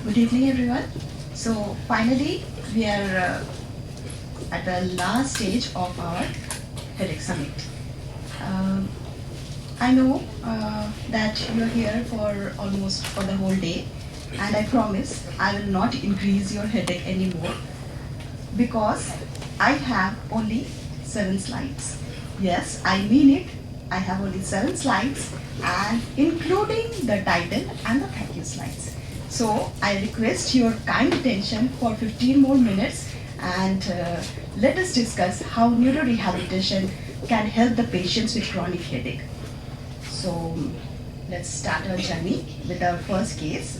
Good evening, everyone. So finally, we are at the last stage of our headache summit. Um, I know that you're here for almost for the whole day, and I promise I will not increase your headache anymore because I have only 7 slides. Yes, I mean it. I have only 7 slides, and including the title and the thank you slides. So I request your kind attention for 15 more minutes, and let us discuss how neurorehabilitation can help the patients with chronic headache. So let's start our journey with our first case.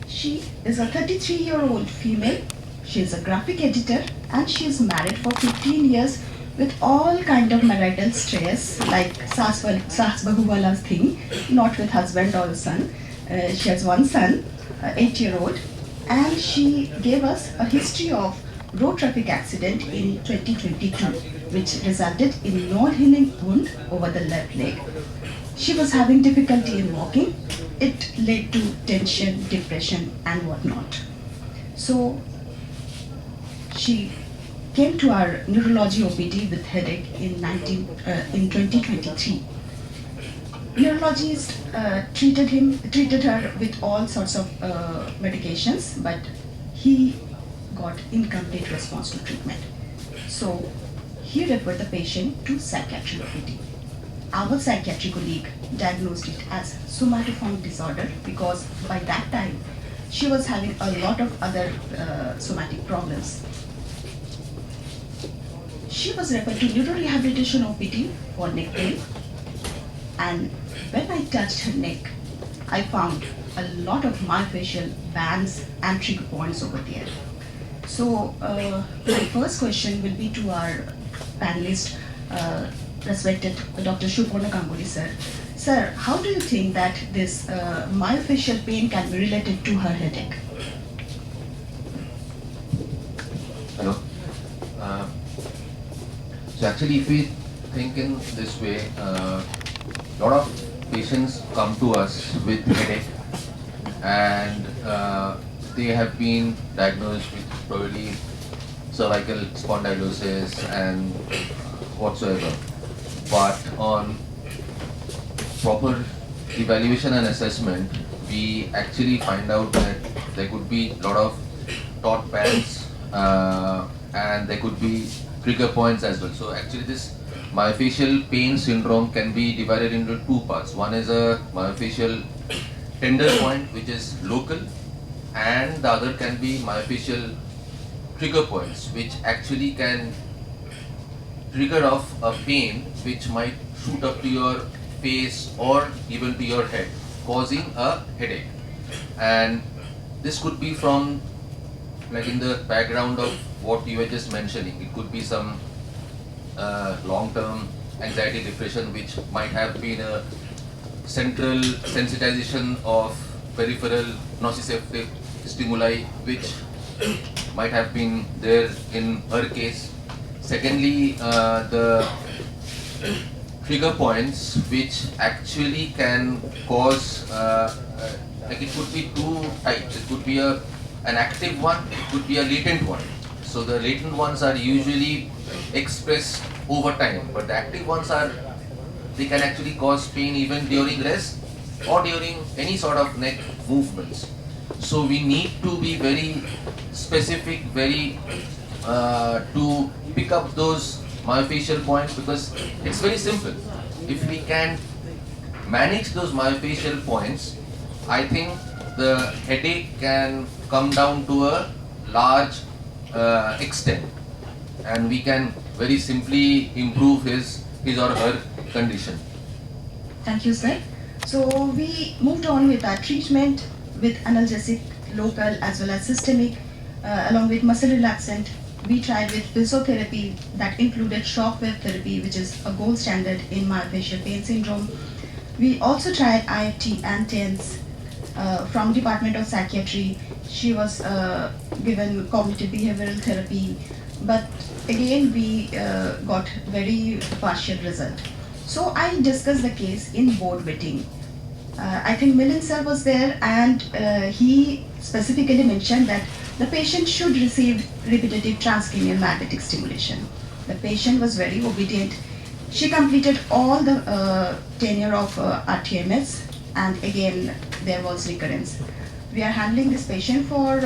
She is a 33-year-old female. She is a graphic editor and she is married for 15 years with all kind of marital stress like Sas Bahubala's thing, not with husband or son. She has one son, 8-year-old, and she gave us a history of road traffic accident in 2022, which resulted in non-healing wound over the left leg. She was having difficulty in walking. It led to tension, depression, and whatnot. So she came to our neurology OPD with headache in 2023. Neurologist treated her with all sorts of medications, but he got incomplete response to treatment. So he referred the patient to psychiatry OPD. Our psychiatry colleague diagnosed it as somatoform disorder because by that time she was having a lot of other somatic problems. She was referred to neurorehabilitation OPD for neck pain, and when I touched her neck, I found a lot of myofascial bands and trigger points over there. So my first question will be to our panelist, respected Dr. Sucheta sir. Sir, how do you think that this myofascial pain can be related to her headache? Hello. So actually, if we think in this way, a lot of patients come to us with headache, and they have been diagnosed with probably cervical spondylosis and whatsoever. But on proper evaluation and assessment, we actually find out that there could be a lot of taut bands and there could be trigger points as well. So actually this myofascial pain syndrome can be divided into two parts. One is a myofascial tender point which is local, and the other can be myofascial trigger points which actually can trigger off a pain which might shoot up to your face or even to your head, causing a headache. And this could be from, like in the background of what you were just mentioning, it could be some long-term anxiety depression which might have been a central sensitization of peripheral nociceptive stimuli which might have been there in her case. Secondly, the trigger points which actually can cause, like it could be two types. It could be an active one, it could be a latent one. So the latent ones are usually expressed over time, but the active ones they can actually cause pain even during rest or during any sort of neck movements. So we need to be very specific, to pick up those myofascial points, because it's very simple. If we can manage those myofascial points, I think the headache can come down to a large extent, and we can very simply improve his or her condition. Thank you, sir. So we moved on with our treatment with analgesic, local as well as systemic, along with muscle relaxant. We tried with physiotherapy that included shock wave therapy, which is a gold standard in myofascial pain syndrome. We also tried IFT and TENS from Department of Psychiatry. She was given cognitive behavioral therapy, but again we got very partial result. So I discussed the case in board meeting. I think Milind sir was there, and he specifically mentioned that the patient should receive repetitive transcranial magnetic stimulation. The patient was very obedient. She completed all the tenure of RTMS, and again there was recurrence. We are handling this patient for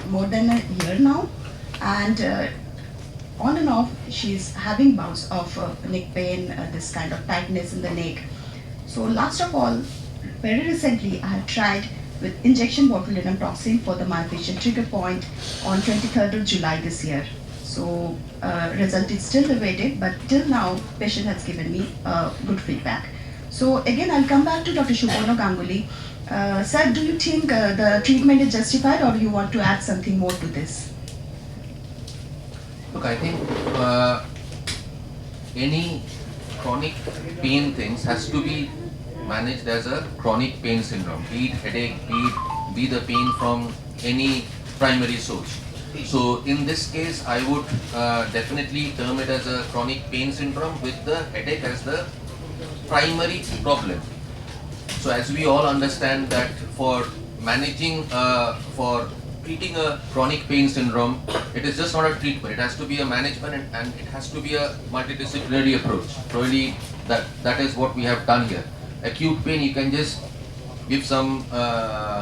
more than a year now, and on and off she's having bouts of neck pain, this kind of tightness in the neck. So last of all, very recently I have tried with injection botulinum toxin for the myofascial trigger point on 23rd of July this year. So result is still awaited, but till now patient has given me good feedback. So again I'll come back to Dr. Shubono Ganguly. Sir, do you think the treatment is justified, or do you want to add something more to this? Look, I think any chronic pain things has to be managed as a chronic pain syndrome, be it headache, be the pain from any primary source. So in this case, I would definitely term it as a chronic pain syndrome with the headache as the primary problem. So as we all understand that for managing, for treating a chronic pain syndrome, it is just not a treatment, it has to be a management, and it has to be a multidisciplinary approach. Probably that is what we have done here. Acute pain, you can just give some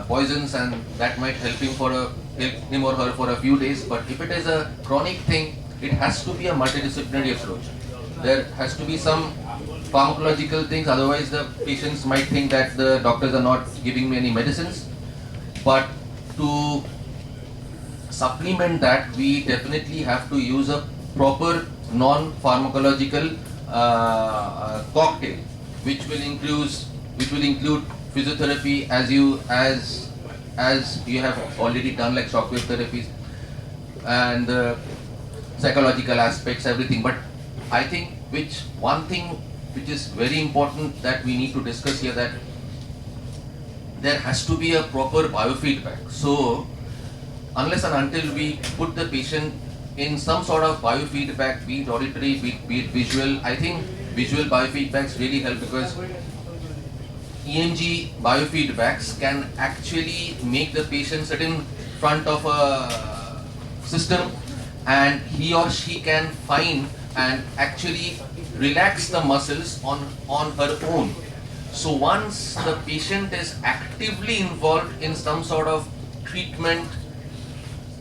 poisons and that might help him or her for a few days. But if it is a chronic thing, it has to be a multidisciplinary approach. There has to be some pharmacological things, otherwise the patients might think that the doctors are not giving me any medicines. But to supplement that, we definitely have to use a proper non-pharmacological cocktail, which will include physiotherapy as you have already done, like shockwave therapies, and psychological aspects, everything. But I think one thing which is very important that we need to discuss here, that there has to be a proper biofeedback. So unless and until we put the patient in some sort of biofeedback, be it auditory, be it visual, I think visual biofeedbacks really help, because EMG biofeedbacks can actually make the patient sit in front of a system and he or she can find and actually relax the muscles on her own. So once the patient is actively involved in some sort of treatment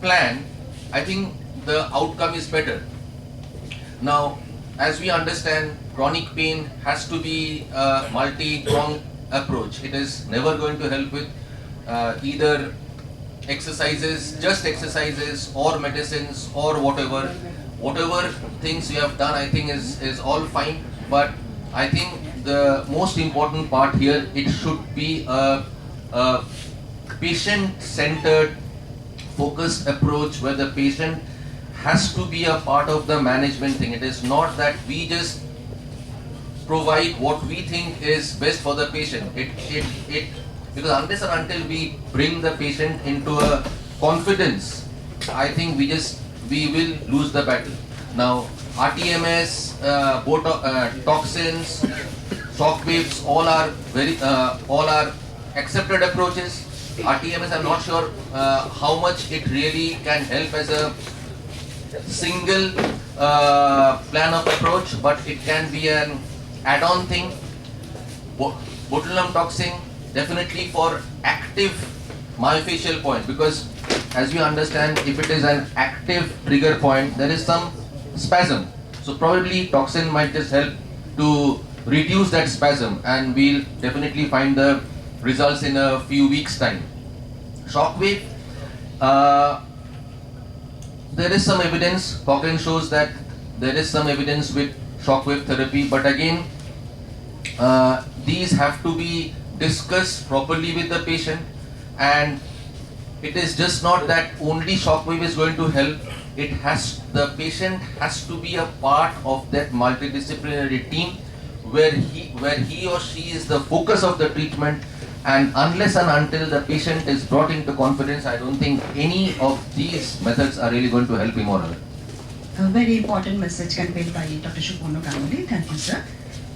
plan, I think the outcome is better. Now, as we understand, chronic pain has to be a multi-pronged approach. It is never going to help with either just exercises or medicines or whatever things you have done, I think is all fine. But I think the most important part here, it should be a patient-centered, focused approach where the patient has to be a part of the management thing. It is not that we just provide what we think is best for the patient. Because unless and until we bring the patient into a confidence, I think we will lose the battle. Now, RTMS, toxins, shock waves, all are accepted approaches. RTMS, I'm not sure how much it really can help as a single plan of approach, but it can be an add-on thing. Botulinum toxin definitely for active myofascial point, because as we understand, if it is an active trigger point, there is some spasm. So probably toxin might just help to reduce that spasm, and we'll definitely find the results in a few weeks' time. Shockwave, there is some evidence, Cochrane shows that there is some evidence with shockwave therapy, but again, these have to be discussed properly with the patient, and it is just not that only shockwave is going to help. The patient has to be a part of that multidisciplinary team where he or she is the focus of the treatment, and unless and until the patient is brought into confidence, I don't think any of these methods are really going to help him or her. A very important message conveyed by Dr. Shubono Ganguly. Thank you, sir.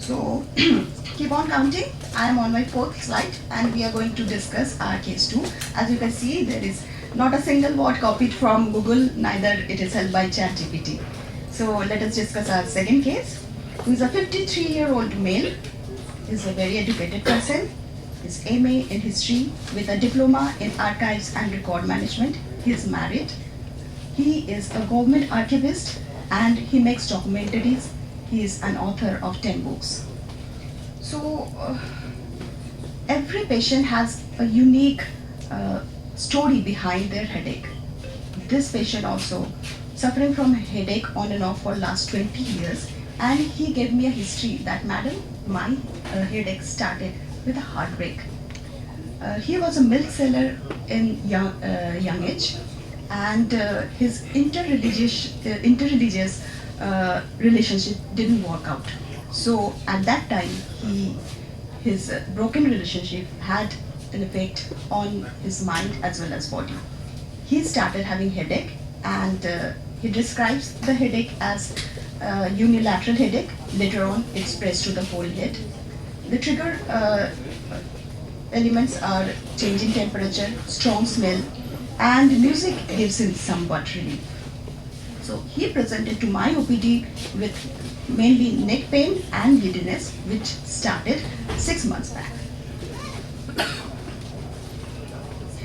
So keep on counting. I am on my fourth slide and we are going to discuss our case 2. As you can see, there is not a single word copied from Google, neither it is held by ChatGPT. So let us discuss our second case, who is a 53-year-old male. He is a very educated person. His MA in history with a diploma in archives and record management. He is married. He is a government archivist and he makes documentaries. He is an author of 10 books. So every patient has a unique story behind their headache. This patient also suffering from headache on and off for last 20 years, and he gave me a history that, madam, my headache started with a heartbreak. He was a milk seller in young age, and his interreligious relationship didn't work out. So at that time, his broken relationship had an effect on his mind as well as body. He started having headache, and he describes the headache as unilateral headache. Later on, it spreads to the whole head. The trigger elements are changing temperature, strong smell, and music gives him somewhat relief. So he presented to my OPD with mainly neck pain and giddiness, which started 6 months back.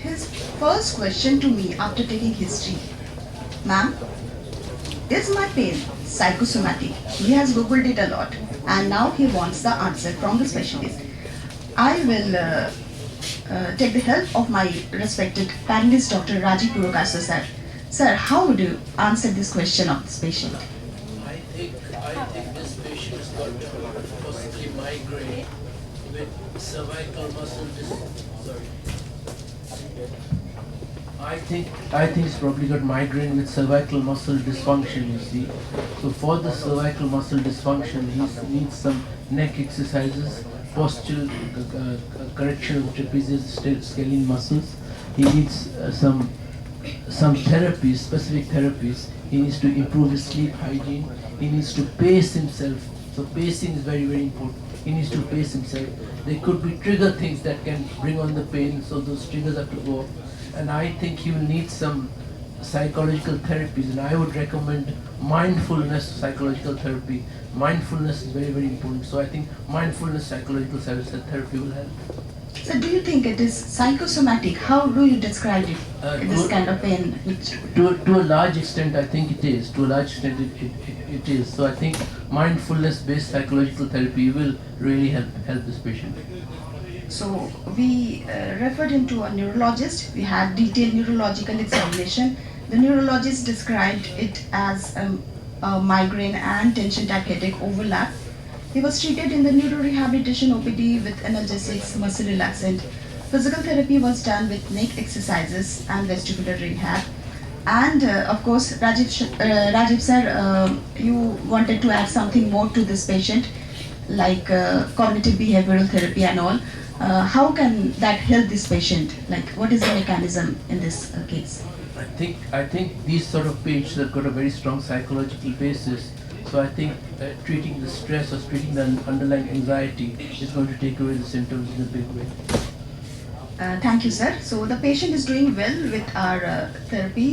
His first question to me after taking history, ma'am, is my pain psychosomatic? He has googled it a lot and now he wants the answer from the specialist. I will take the help of my respected panelist, Dr. Rajiv Purokasa sir. Sir, how would you answer this question of this patient? I think this patient has got possibly migraine with cervical muscle I think he's probably got migraine with cervical muscle dysfunction, you see. So for the cervical muscle dysfunction, he needs some neck exercises, postural correction of trapezius scalene muscles. He needs some therapies, specific therapies. He needs to improve his sleep hygiene. He needs to pace himself. So pacing is very, very important. He needs to pace himself. There could be trigger things that can bring on the pain, so those triggers have to go off. And I think he will need some psychological therapies, and I would recommend mindfulness psychological therapy. Mindfulness is very, very important. So I think mindfulness psychological therapy will help. So do you think it is psychosomatic? How do you describe it, this kind of pain? To a large extent, I think it is. To a large extent, it is. So I think mindfulness-based psychological therapy will really help this patient. So we referred him to a neurologist. We had detailed neurological examination. The neurologist described it as a migraine and tension type headache overlap. He was treated in the Neurorehabilitation OPD with analgesics, muscle relaxant. Physical therapy was done with neck exercises and vestibular rehab. And of course, Rajiv sir, you wanted to add something more to this patient, like cognitive behavioral therapy and all. How can that help this patient? Like, what is the mechanism in this case? I think these sort of patients have got a very strong psychological basis. So I think treating the stress or treating the underlying anxiety is going to take away the symptoms in a big way. Thank you, sir. So the patient is doing well with our therapy.